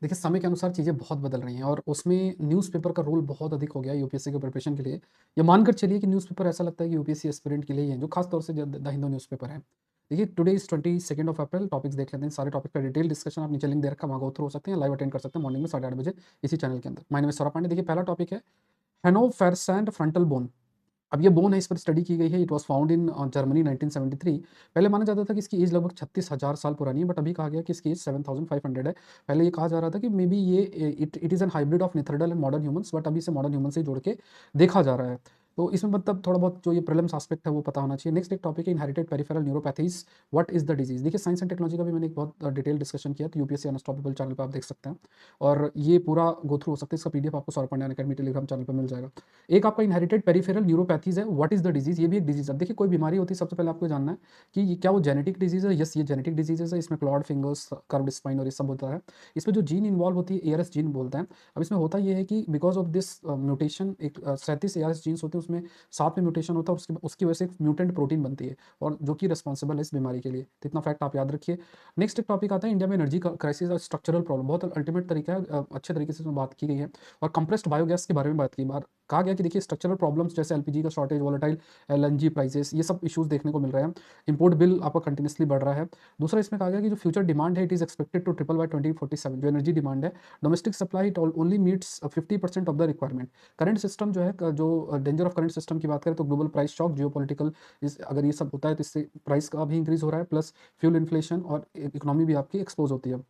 देखिए, समय के अनुसार चीज़ें बहुत बदल रही हैं और उसमें न्यूज़पेपर का रोल बहुत अधिक हो गया है यूपीएससी के प्रिपरेशन के लिए। ये मानकर चलिए कि न्यूज़पेपर ऐसा लगता है कि यूपीएससी एस्पिरेंट के लिए ही है, जो खास तौर से द हिंदू न्यूज़पेपर है। देखिए, today is 22 of April, topics देख लेते हैं। सारे टॉपिक का डिटेल डिस्कशन आप नीचे लिंक दे रखा है, वहाँ गो थ्रू हो सकते हैं, लाइव अटेंड कर सकते हैं मॉर्निंग में 8:30 बजे इसी चैनल के अंदर। My name is Saurabh Pandey. देखिए, पहला टॉपिक है हेनोफेरसैंड फ्रंटल बोन। अब ये बोन है, इस पर स्टडी की गई है। It was found in Germany 1973। पहले माना जाता था कि इसकी एज लगभग 36,000 साल पुरानी है, बट अभी कहा गया कि इसकी एज 7,500 है। पहले ये कहा जा रहा था कि मे बी ये it is an hybrid of Neanderthal and modern humans, but अभी इसे मॉडर्न ह्यूमन से जोड़ के देखा जा रहा है। तो इसमें मतलब थोड़ा बहुत जो ये प्रीलिम्स एस्पेक्ट है वो पता होना चाहिए। नेक्स्ट एक टॉपिक है inherited peripheral neuropathies, what is the disease. देखिए, साइंस एंड टेक्नोलॉजी का भी मैंने एक बहुत डिटेल डिस्कशन किया, तो यूपीएससी अनस्टॉपेबल चैनल पर आप देख सकते हैं और ये पूरा गो थ्रू हो सकता है। इसका पीडीएफ आपको Saurabh Pandya academy Telegram channel पर मिल जाएगा। एक आपका इनहेरिटेड पेरिफेरल न्यूरोपैथीज है, व्हाट इज़ द डिजीज़, ये भी एक डिजीज़ है। अब देखिए, कोई बीमारी होती है, सबसे पहले आपको जानना है कि क्या वो जेनेटिक डिजीज़ है। यस, ये जेनेटिक डिजीज़ है। इसमें क्लॉड फिंगर्स, कर्व्ड स्पाइन और ये सब होता है। इसमें जो जीन इन्वॉल्व होती है, एआरएस जीन बोलते हैं। अब इसमें होता ये है कि बिकॉज ऑफ दिस म्यूटेशन, एक 37 एआरएस जीन्स होते हैं, उसमें 7 में म्यूटेशन होता है और उसकी वजह से एक म्यूटेंट प्रोटीन बनती है और जो कि रिस्पॉन्सिबल है इस बीमारी के लिए। तो इतना फैक्ट आप याद रखिए। नेक्स्ट एक टॉपिक आता है इंडिया में एनर्जी क्राइसिस और स्ट्रक्चरल प्रॉब्लम। बहुत अल्टीमेट तरीका है, अच्छे तरीके से इसमें बात की गई है और कंप्रेस्ड बायोगैस के बारे में बात की बार कहा गया कि देखिए, स्ट्रक्चरल प्रॉब्लम्स जैसे एलपीजी का शॉर्टेज, वोलेटाइल एलएनजी प्राइसेस, ये सब इश्यूज देखने को मिल रहे हैं। इंपोर्ट बिल आपका कंटिन्यूसली बढ़ रहा है। दूसरा इसमें कहा गया कि जो फ्यूचर डिमांड है, it is expected to triple by 2047। जो एनर्जी डिमांड है, domestic supply it only meets 50% of the requirement. Current system जो है, जो डेंजर ऑफ करंट सिस्टम की बात करें तो ग्लोबल प्राइस शॉक, जियोपॉलिटिकल, इस अगर ये सब होता है तो इससे प्राइस का भी इंक्रीज हो रहा है, प्लस फ्यूल इन्फ्लेशन और इकोनॉमी भी आपकी एक्सपोज होती है।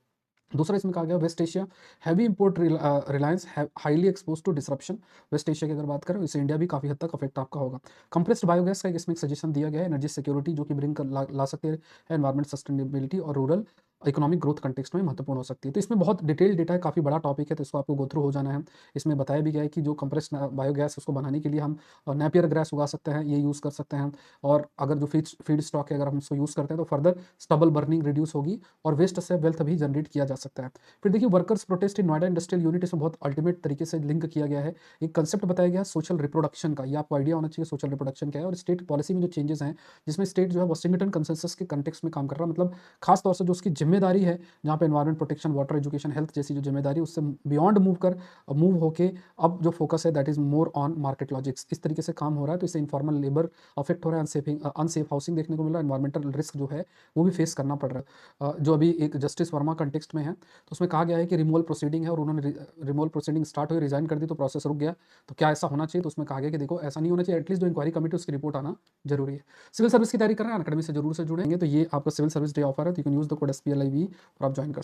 दूसरा इसमें कहा गया West Asia heavy import reliance highly expose to disruption. West Asia की अगर बात करें, इससे इंडिया भी काफ़ी हद तक अफेक्ट आपका होगा। कंप्रेस्ड बायोगैस का इसमें एक सजेशन दिया गया है, एनर्जी सिक्योरिटी जो कि ब्रिंग कर ला सकते हैं, एनवायरमेंट सस्टेनेबिलिटी और रूरल इकोनॉमिक ग्रोथ कंटेक्स्ट में महत्वपूर्ण हो सकती है। तो इसमें बहुत डिटेल डेटा है, काफ़ी बड़ा टॉपिक है, तो इसको आपको गो थ्रू हो जाना है। इसमें बताया भी गया है कि जो कंप्रेस्ड बायोगैस उसको बनाने के लिए हम नेपियर ग्रास उगा सकते हैं, ये यूज़ कर सकते हैं। और अगर जो फीड स्टॉक है, अगर हम उसको यूज़ करते हैं तो फर्दर स्टबल बर्निंग रिड्यूस होगी और वेस्ट से वेल्थ भी जनरेट किया जा सकता है। फिर देखिए, workers protest in Noida industrial unit, इसमें बहुत अल्टीमेट तरीके से लिंक किया गया है। एक कंसेप्ट बताया गया है सोशल रिप्रोडक्शन का, ये आपको आइडिया होना चाहिए सोशल रिप्रोडक्शन क्या है। और स्टेट पॉलिसी में जो चेंजेस हैं, जिसमें स्टेट जो है वाशिंगटन कंसेंसस के कंटेक्स्ट में काम कर रहा है, मतलब खास तौर से जो उसकी जिम्मेदारी है, जहाँ पे environment protection, water, education, health जैसी जो जिम्मेदारी है, उससे बियॉन्ड मूव होके अब जो फोकस है that is more on market logics, इस तरीके से काम हो रहा है। तो इससे इन्फॉर्मल लेबर अफेक्ट हो रहा है, अनसेफ हाउसिंग देखने को मिल रहा है, एनवायरमेंटल रिस्क जो है वो भी फेस करना पड़ रहा है। जो अभी एक जस्टिस वर्मा कंटेक्स्ट में है, तो उसमें कहा गया है कि रिमूवल प्रोसीडिंग है और उन्होंने रिमूवल प्रोसीडिंग स्टार्ट हुई, रिजाइन कर दी तो प्रोसेस रुक गया। तो क्या ऐसा होना चाहिए? तो उसमें कहा गया कि देखो, ऐसा नहीं होना चाहिए, एटलीस्ट जो इंक्वायरी कमेटी उसकी रिपोर्ट आना जरूरी है। सिविल सर्विस की तैयारी कर रहे हैं, अकेडमी से जरूर से जुड़ेंगे, तो ये आपका सिविल सर्विस डे ऑफर है, तो you can use the code SPLIV और आप ज्वाइन कर